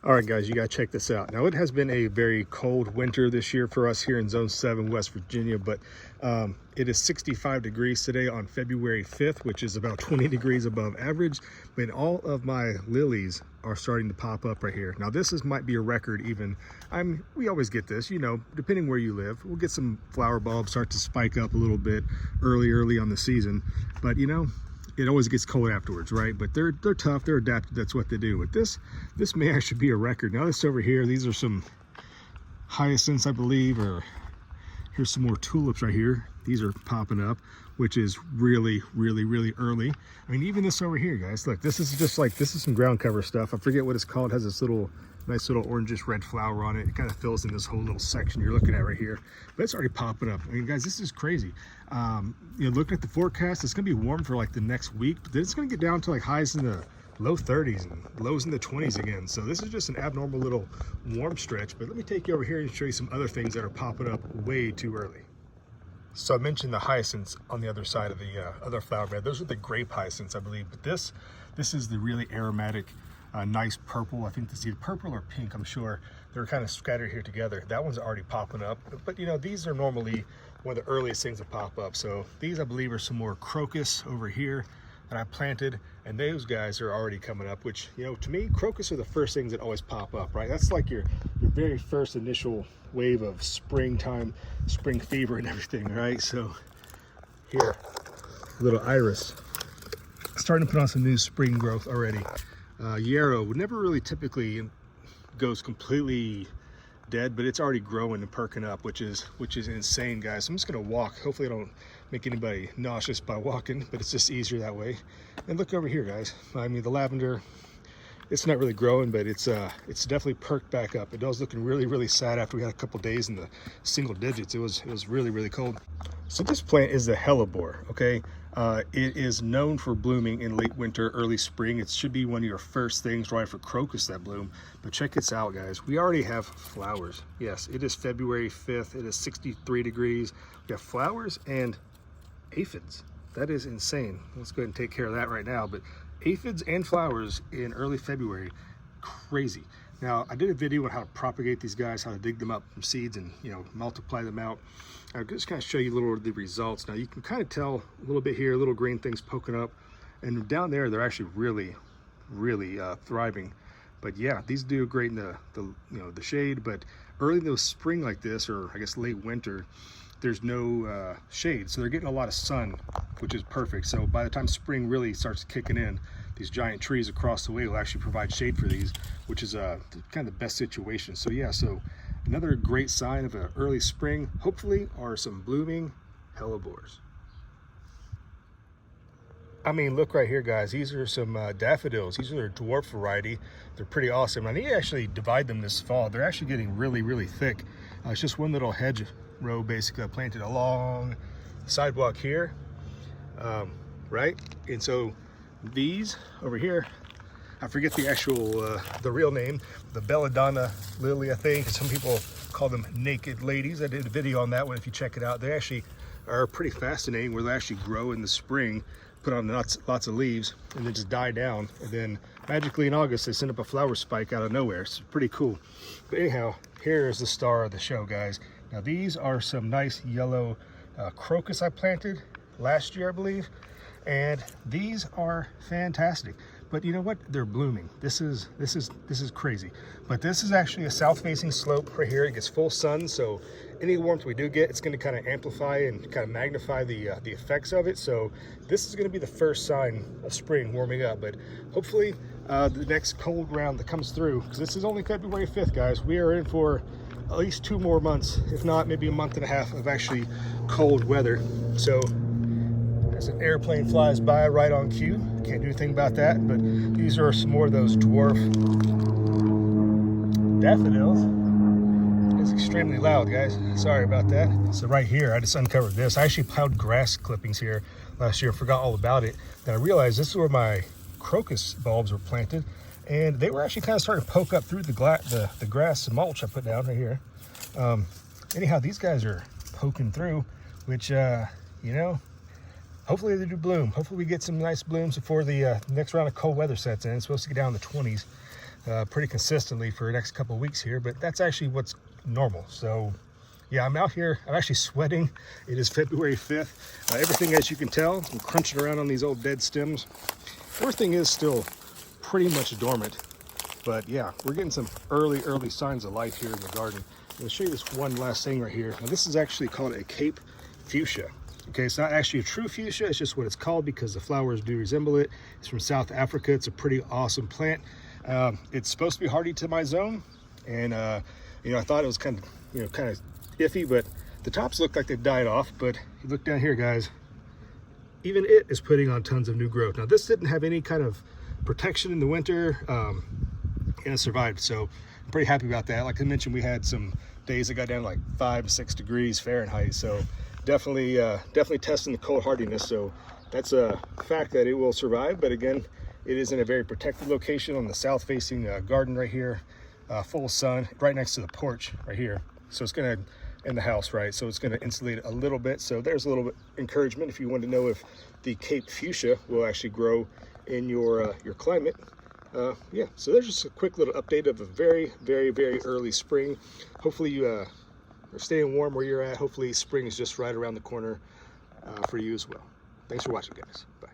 All right, guys, you got to check this out. Now, it has been a very cold winter this year for us here in Zone 7, West Virginia, but it is 65 degrees today on February 5th, which is about 20 degrees above average. But all of my lilies are starting to pop up right here. Now, might be a record even. We always get this, you know, depending where you live. We'll get some flower bulbs start to spike up a little bit early on the season. But, you know, it always gets cold afterwards, right? But they're tough, they're adapted, that's what they do. But this may actually be a record. Now this over here, these are some hyacinths, I believe, or here's some more tulips right here. These are popping up, which is really early. I mean, even this over here, guys, look, this is some ground cover stuff. I forget what it's called. It has this nice little orangish red flower on it. It kind of fills in this whole little section you're looking at right here, but it's already popping up. I mean, guys, this is crazy. You know, looking at the forecast, it's gonna be warm for like the next week, but then it's gonna get down to like highs in the low 30s and lows in the 20s again. So this is just an abnormal little warm stretch. But let me take you over here and show you some other things that are popping up way too early. So I mentioned the hyacinths on the other side of the other flower bed. Those are the grape hyacinths, I believe. But this is the really aromatic, nice purple. I think this is either purple or pink, I'm sure. They're kind of scattered here together. That one's already popping up. But you know, these are normally one of the earliest things to pop up. So these, I believe, are some more crocus over here that I planted, and those guys are already coming up, which, you know, to me, crocus are the first things that always pop up, right? That's like your very first initial wave of springtime, spring fever and everything, right? So here, little iris, starting to put on some new spring growth already. Yarrow would never really typically goes completely dead, but it's already growing and perking up, which is insane, guys. I'm just gonna walk. Hopefully I don't make anybody nauseous by walking, but it's just easier that way. And look over here, guys. I mean, the lavender, it's not really growing, but it's definitely perked back up. It was looking really sad after we had a couple days in the single digits. It was really cold. So this plant is the hellebore, okay? It is known for blooming in late winter, early spring. It should be one of your first things right for crocus that bloom. But check this out, guys. We already have flowers. Yes, it is February 5th. It is 63 degrees. We have flowers and aphids. That is insane. Let's go ahead and take care of that right now. But aphids and flowers in early February, crazy. Now, I did a video on how to propagate these guys, how to dig them up from seeds and, you know, multiply them out. I'll just kind of show you a little of the results. Now, you can kind of tell a little bit here, little green things poking up. And down there, they're actually really thriving. But yeah, these do great in the shade. But early in the spring like this, or I guess late winter, there's no shade. So they're getting a lot of sun, which is perfect. So by the time spring really starts kicking in, these giant trees across the way will actually provide shade for these, which is kind of the best situation. So yeah, so another great sign of an early spring, hopefully, are some blooming hellebores. I mean, look right here, guys. These are some daffodils. These are their dwarf variety. They're pretty awesome. I need to actually divide them this fall. They're actually getting really thick. It's just one little hedge row, basically. I planted along the sidewalk here, right? And so these over here, I forget the actual, the real name, the belladonna lily, I think. Some people call them naked ladies. I did a video on that one if you check it out. They actually are pretty fascinating, where they actually grow in the spring, put on lots of leaves, and then just die down. And then magically in August, they send up a flower spike out of nowhere. It's pretty cool. But anyhow, here is the star of the show, guys. Now these are some nice yellow crocus I planted last year, I believe. And these are fantastic. But you know what? They're blooming. This is crazy. But this is actually a south-facing slope right here. It gets full sun, so any warmth we do get, it's going to kind of amplify and kind of magnify the effects of it. So this is going to be the first sign of spring warming up. But hopefully the next cold round that comes through, because this is only February 5th, guys, we are in for at least 2 more months, if not maybe a month and a half of actually cold weather. So as an airplane flies by right on cue, can't do anything about that. But these are some more of those dwarf daffodils. It's extremely loud, guys. Sorry about that. So right here, I just uncovered this. I actually plowed grass clippings here last year, forgot all about it. Then I realized this is where my crocus bulbs were planted, and they were actually kind of starting to poke up through the grass and mulch I put down right here. Anyhow, these guys are poking through, which, you know, hopefully they do bloom. Hopefully we get some nice blooms before the next round of cold weather sets in. It's supposed to get down in the 20s. pretty consistently for the next couple of weeks here, but that's actually what's normal. So yeah, I'm out here, I'm actually sweating. It is February 5th. Everything, as you can tell, I'm crunching around on these old dead stems. Everything is still pretty much dormant, but yeah, we're getting some early signs of life here in the garden. I'm gonna show you this one last thing right here. Now this is actually called a Cape fuchsia. Okay, it's not actually a true fuchsia, it's just what it's called because the flowers do resemble it. It's from South Africa. It's a pretty awesome plant. It's supposed to be hardy to my zone, and you know, I thought it was kind of iffy, but the tops look like they've died off. But you look down here, guys, even it is putting on tons of new growth. Now this didn't have any kind of protection in the winter, and it survived, so I'm pretty happy about that. Like I mentioned, we had some days that got down to like 5 to 6 degrees Fahrenheit, so definitely testing the cold hardiness. So that's a fact that it will survive. But again, it is in a very protected location on the south facing garden right here, full sun, right next to the porch right here. So it's gonna, in the house, right? So it's gonna insulate it a little bit. So there's a little bit encouragement if you want to know if the Cape fuchsia will actually grow in your climate. Yeah, so there's just a quick little update of a very early spring. Hopefully you are staying warm where you're at. Hopefully spring is just right around the corner for you as well. Thanks for watching, guys. Bye.